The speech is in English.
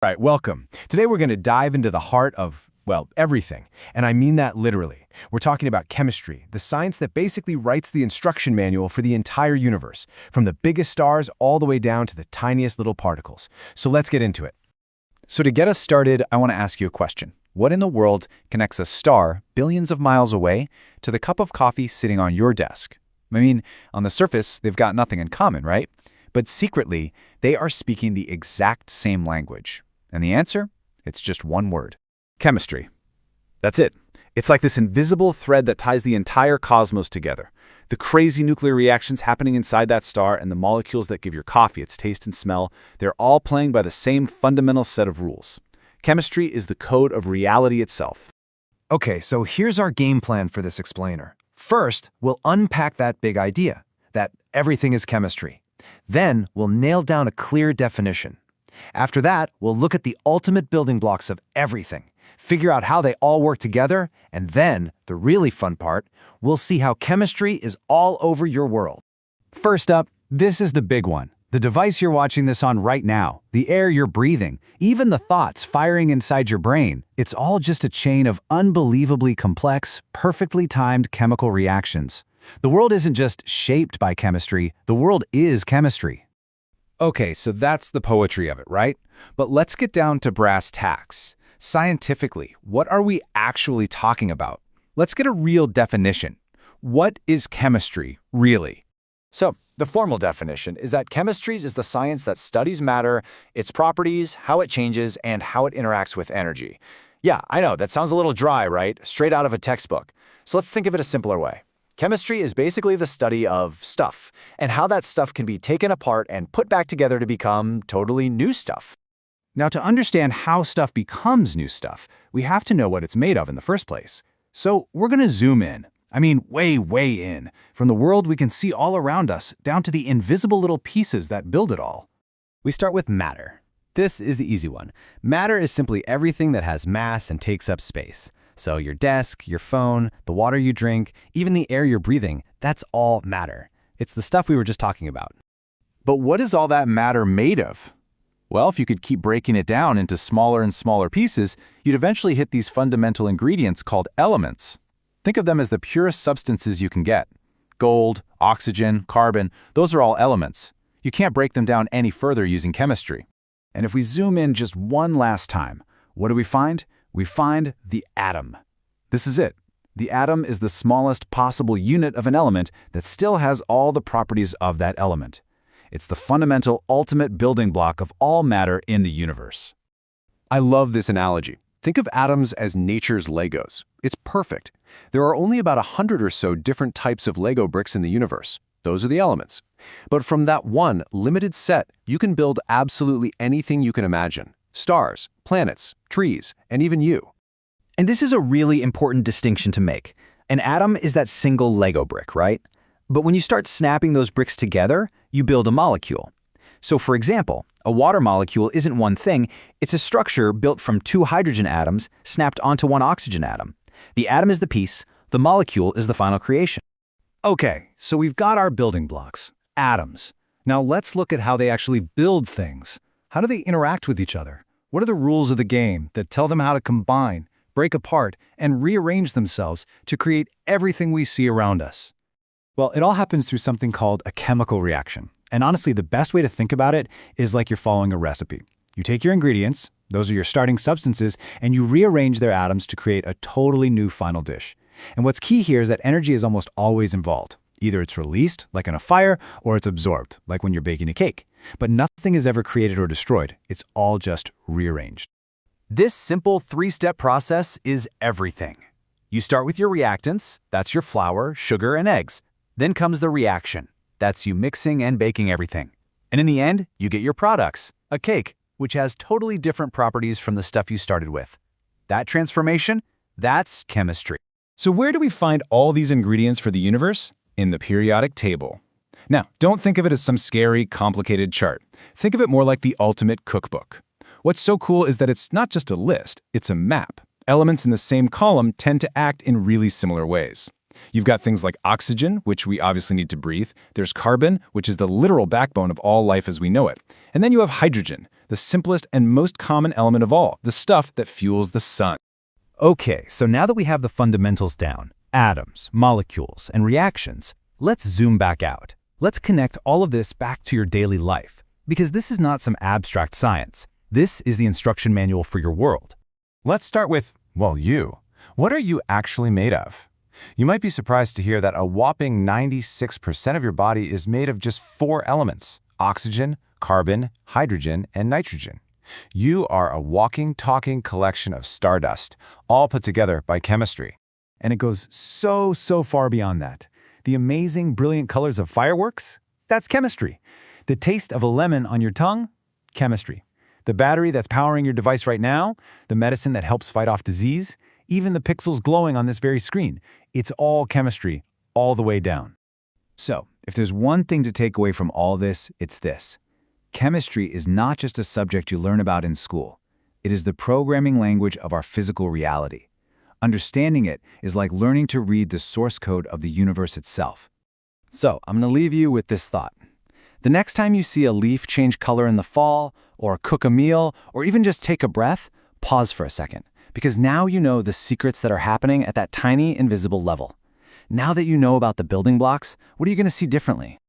Right, welcome. Today we're going to dive into the heart of, well, everything. And I mean that literally. We're talking about chemistry, the science that basically writes the instruction manual for the entire universe, from the biggest stars all the way down to the tiniest little particles. So let's get into it. So to get us started, I want to ask you a question. What in the world connects a star billions of miles away to the cup of coffee sitting on your desk? I mean, on the surface, they've got nothing in common, right? But secretly, they are speaking the exact same language. And the answer? It's just one word. Chemistry. That's it. It's like this invisible thread that ties the entire cosmos together. The crazy nuclear reactions happening inside that star and the molecules that give your coffee its taste and smell, they're all playing by the same fundamental set of rules. Chemistry is the code of reality itself. Okay, so here's our game plan for this explainer. First, we'll unpack that big idea, that everything is chemistry. Then, we'll nail down a clear definition. After that, we'll look at the ultimate building blocks of everything, figure out how they all work together, and then, the really fun part, we'll see how chemistry is all over your world. First up, this is the big one. The device you're watching this on right now, the air you're breathing, even the thoughts firing inside your brain, it's all just a chain of unbelievably complex, perfectly timed chemical reactions. The world isn't just shaped by chemistry, the world is chemistry. Okay, so that's the poetry of it, right? But let's get down to brass tacks. Scientifically, what are we actually talking about? Let's get a real definition. What is chemistry, really? So, the formal definition is that chemistry is the science that studies matter, its properties, how it changes, and how it interacts with energy. Yeah, I know, that sounds a little dry, right? Straight out of a textbook. So let's think of it a simpler way. Chemistry is basically the study of stuff, and how that stuff can be taken apart and put back together to become totally new stuff. Now, to understand how stuff becomes new stuff, we have to know what it's made of in the first place. So we're going to zoom in. I mean, way in, from the world we can see all around us, down to the invisible little pieces that build it all. We start with matter. This is the easy one. Matter is simply everything that has mass and takes up space. So your desk, your phone, the water you drink, even the air you're breathing, that's all matter. It's the stuff we were just talking about. But what is all that matter made of? Well, if you could keep breaking it down into smaller and smaller pieces, you'd eventually hit these fundamental ingredients called elements. Think of them as the purest substances you can get. Gold, oxygen, carbon, those are all elements. You can't break them down any further using chemistry. And if we zoom in just one last time, what do we find? We find the atom. This is it. The atom is the smallest possible unit of an element that still has all the properties of that element. It's the fundamental, ultimate building block of all matter in the universe. I love this analogy. Think of atoms as nature's Legos. It's perfect. There are only about 100 or so different types of Lego bricks in the universe. Those are the elements. But from that one limited set, you can build absolutely anything you can imagine. Stars, planets, trees, and even you. And this is a really important distinction to make. An atom is that single Lego brick, right? But when you start snapping those bricks together, you build a molecule. So for example, a water molecule isn't one thing, it's a structure built from two hydrogen atoms snapped onto one oxygen atom. The atom is the piece, the molecule is the final creation. Okay, so we've got our building blocks, atoms. Now let's look at how they actually build things. How do they interact with each other? What are the rules of the game that tell them how to combine, break apart, and rearrange themselves to create everything we see around us? Well, it all happens through something called a chemical reaction. And honestly, the best way to think about it is like you're following a recipe. You take your ingredients, those are your starting substances, and you rearrange their atoms to create a totally new final dish. And what's key here is that energy is almost always involved. Either it's released, like in a fire, or it's absorbed, like when you're baking a cake. But nothing is ever created or destroyed. It's all just rearranged. This simple three-step process is everything. You start with your reactants, that's your flour, sugar, and eggs. Then comes the reaction. That's you mixing and baking everything. And in the end, you get your products, a cake, which has totally different properties from the stuff you started with. That transformation, that's chemistry. So where do we find all these ingredients for the universe? In the periodic table. Now, don't think of it as some scary, complicated chart. Think of it more like the ultimate cookbook. What's so cool is that it's not just a list, it's a map. Elements in the same column tend to act in really similar ways. You've got things like oxygen, which we obviously need to breathe. There's carbon, which is the literal backbone of all life as we know it. And then you have hydrogen, the simplest and most common element of all, the stuff that fuels the sun. Okay, so now that we have the fundamentals down, atoms, molecules, and reactions, let's zoom back out. Let's connect all of this back to your daily life, because this is not some abstract science. This is the instruction manual for your world. Let's start with, well, you. What are you actually made of? You might be surprised to hear that a whopping 96% of your body is made of just 4 elements: oxygen, carbon, hydrogen, and nitrogen. You are a walking, talking collection of stardust, all put together by chemistry. And it goes so far beyond that. The amazing, brilliant colors of fireworks? That's chemistry. The taste of a lemon on your tongue? Chemistry. The battery that's powering your device right now? The medicine that helps fight off disease? Even the pixels glowing on this very screen? It's all chemistry, all the way down. So, if there's one thing to take away from all this, it's this. Chemistry is not just a subject you learn about in school. It is the programming language of our physical reality. Understanding it is like learning to read the source code of the universe itself. So, I'm going to leave you with this thought. The next time you see a leaf change color in the fall, or cook a meal, or even just take a breath, pause for a second, because now you know the secrets that are happening at that tiny, invisible level. Now that you know about the building blocks, what are you going to see differently?